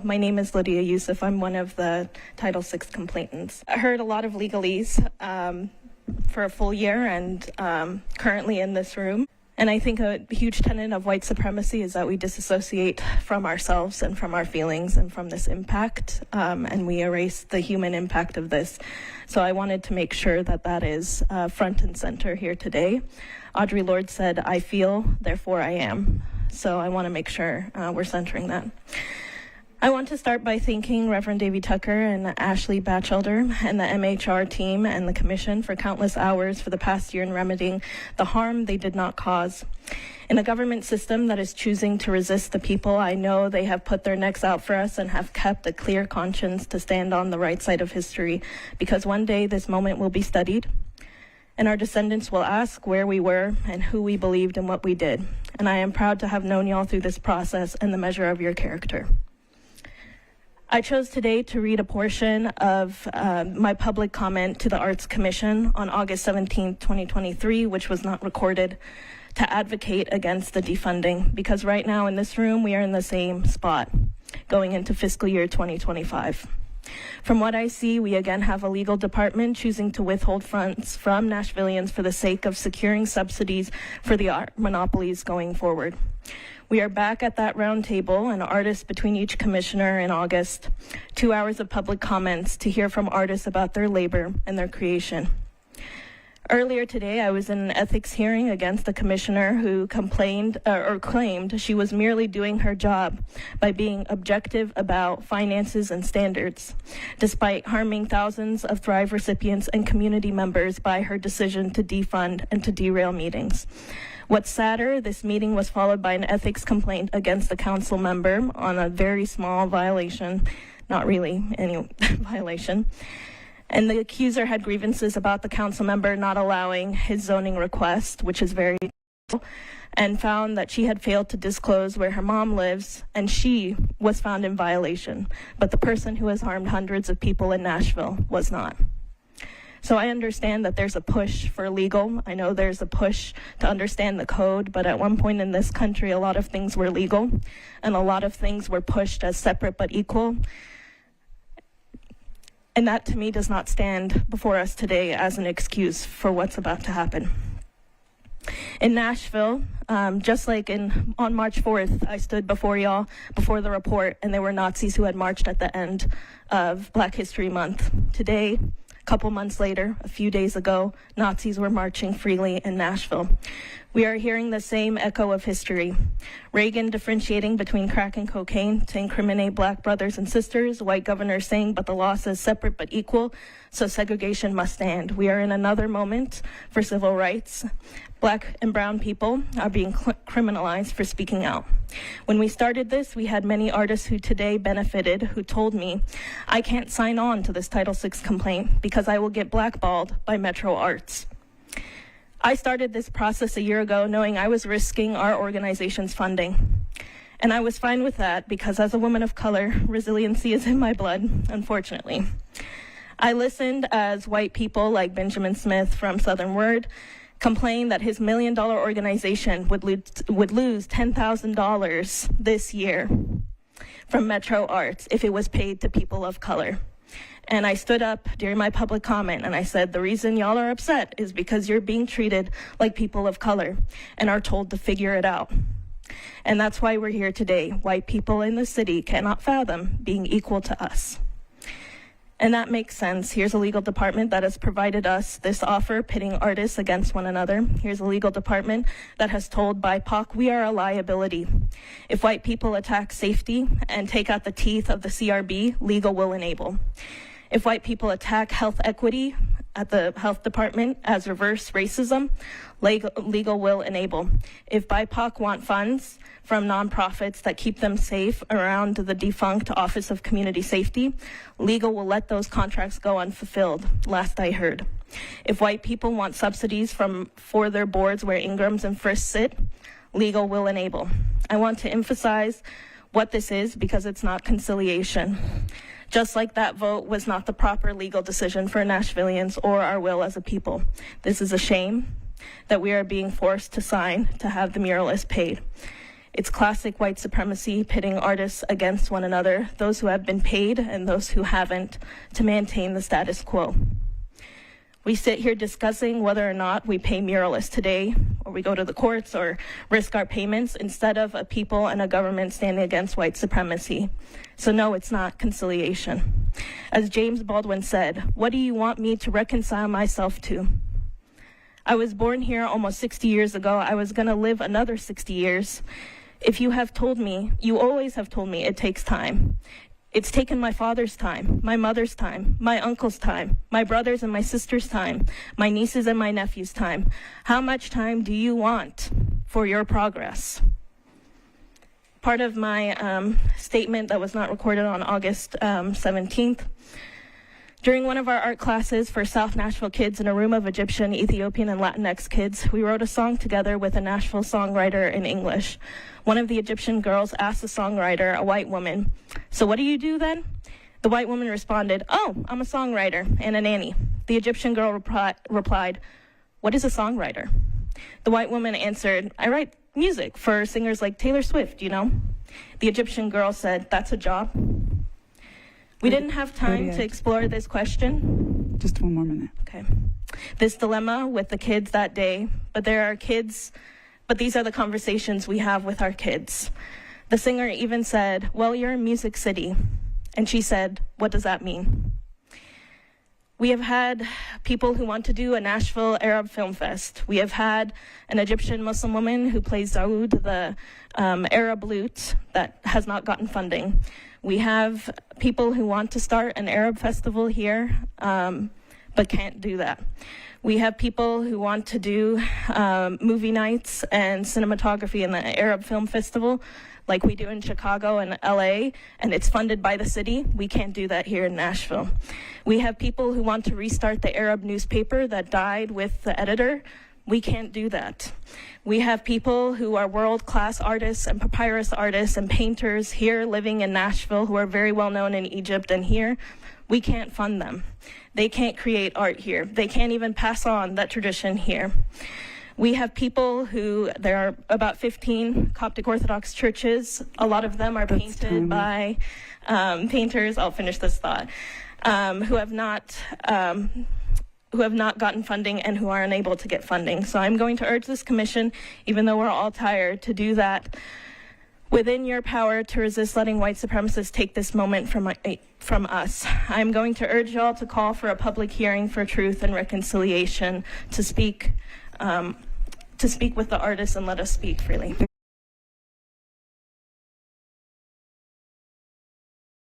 My name is Lydia Yousief. I'm one of the Title VI complainants. I heard a lot of legalese for a full year and currently in this room. And I think a huge tenet of white supremacy is that we disassociate from ourselves and from our feelings and from this impact, and we erase the human impact of this. So I wanted to make sure that that is front and center here today. Audre Lorde said, "I feel, therefore I am." So I want to make sure we're centering that. I want to start by thanking Reverend Davy Tucker and Ashley Batchelder and the MHR team and the Commission for countless hours for the past year in remedying the harm they did not cause. In a government system that is choosing to resist the people, I know they have put their necks out for us and have kept a clear conscience to stand on the right side of history, because one day this moment will be studied, and our descendants will ask where we were and who we believed and what we did. And I am proud to have known y'all through this process and the measure of your character. I chose today to read a portion of my public comment to the Arts Commission on August 17, 2023, which was not recorded, to advocate against the defunding, because right now in this room, we are in the same spot going into fiscal year 2025. From what I see, we again have a legal department choosing to withhold funds from Nashvillians for the sake of securing subsidies for the art monopolies going forward. We are back at that round table, and artists between each commissioner in August, 2 hours of public comments to hear from artists about their labor and their creation. Earlier today, I was in an ethics hearing against the commissioner who complained or claimed she was merely doing her job by being objective about finances and standards, despite harming thousands of Thrive recipients and community members by her decision to defund and to derail meetings. What's sadder, this meeting was followed by an ethics complaint against the council member on a very small violation, not really any violation. And the accuser had grievances about the council member not allowing his zoning request, which is very, and found that she had failed to disclose where her mom lives, and she was found in violation. But the person who has harmed hundreds of people in Nashville was not. So I understand that there's a push for legal. I know there's a push to understand the code, but at one point in this country, a lot of things were legal, and a lot of things were pushed as separate but equal. And that, to me, does not stand before us today as an excuse for what's about to happen. In Nashville, just like on March 4th, I stood before y'all, before the report, and there were Nazis who had marched at the end of Black History Month. Today, a couple months later, a few days ago, Nazis were marching freely in Nashville. We are hearing the same echo of history. Reagan differentiating between crack and cocaine to incriminate Black brothers and sisters, white governors saying, but the law says separate but equal, so segregation must stand. We are in another moment for civil rights. Black and brown people are being criminalized for speaking out. When we started this, we had many artists who today benefited who told me, I can't sign on to this Title VI complaint because I will get blackballed by Metro Arts. I started this process a year ago knowing I was risking our organization's funding. And I was fine with that because as a woman of color, resiliency is in my blood, unfortunately. I listened as white people like Benjamin Smith from Southern Word complained that his $1 million organization would lose $10,000 this year from Metro Arts if it was paid to people of color. And I stood up during my public comment and I said, the reason y'all are upset is because you're being treated like people of color and are told to figure it out. And that's why we're here today. White people in the city cannot fathom being equal to us. And that makes sense. Here's a legal department that has provided us this offer, pitting artists against one another. Here's a legal department that has told BIPOC we are a liability. If white people attack safety and take out the teeth of the CRB, legal will enable. If white people attack health equity at the health department as reverse racism, legal will enable. If BIPOC want funds from nonprofits that keep them safe around the defunct Office of Community Safety, legal will let those contracts go unfulfilled, last I heard. If white people want subsidies for their boards where Ingrams and Frist sit, legal will enable. I want to emphasize what this is because it's not conciliation. Just like that vote was not the proper legal decision for Nashvillians or our will as a people. This is a shame that we are being forced to sign to have the muralist paid. It's classic white supremacy pitting artists against one another, those who have been paid and those who haven't, to maintain the status quo. We sit here discussing whether or not we pay muralists today, or we go to the courts or risk our payments instead of a people and a government standing against white supremacy. So no, it's not conciliation. As James Baldwin said, "What do you want me to reconcile myself to?" I was born here almost 60 years ago. I was gonna live another 60 years. If you have told me, you always have told me it takes time. It's taken my father's time, my mother's time, my uncle's time, my brother's and my sister's time, my nieces and my nephew's time. How much time do you want for your progress? Part of my statement that was not recorded on August 17th, during one of our art classes for South Nashville kids in a room of Egyptian, Ethiopian, and Latinx kids, we wrote a song together with a Nashville songwriter in English. One of the Egyptian girls asked the songwriter, a white woman, "So what do you do then?" The white woman responded, "Oh, I'm a songwriter and a nanny." The Egyptian girl replied, "What is a songwriter?" The white woman answered, "I write music for singers like Taylor Swift, you know." The Egyptian girl said, "That's a job?" We didn't have time to explore this question. Just one more minute. Okay. This dilemma with the kids that day, but these are the conversations we have with our kids. The singer even said, "Well, you're in Music City." And she said, "What does that mean?" We have had people who want to do a Nashville Arab Film Fest. We have had an Egyptian Muslim woman who plays Daoud, the Arab lute, that has not gotten funding. We have people who want to start an Arab festival here, but can't do that. We have people who want to do movie nights and cinematography in the Arab Film Festival, like we do in Chicago and LA, and it's funded by the city. We can't do that here in Nashville. We have people who want to restart the Arab newspaper that died with the editor. We can't do that. We have people who are world-class artists and papyrus artists and painters here living in Nashville who are very well known in Egypt and here. We can't fund them. They can't create art here. They can't even pass on that tradition here. We have people who, there are about 15 Coptic Orthodox churches. A lot of them are painted by painters, I'll finish this thought, who have not gotten funding and who are unable to get funding. So I'm going to urge this commission, even though we're all tired, to do that within your power to resist letting white supremacists take this moment from us. I'm going to urge y'all to call for a public hearing for truth and reconciliation, to speak with the artists and let us speak freely.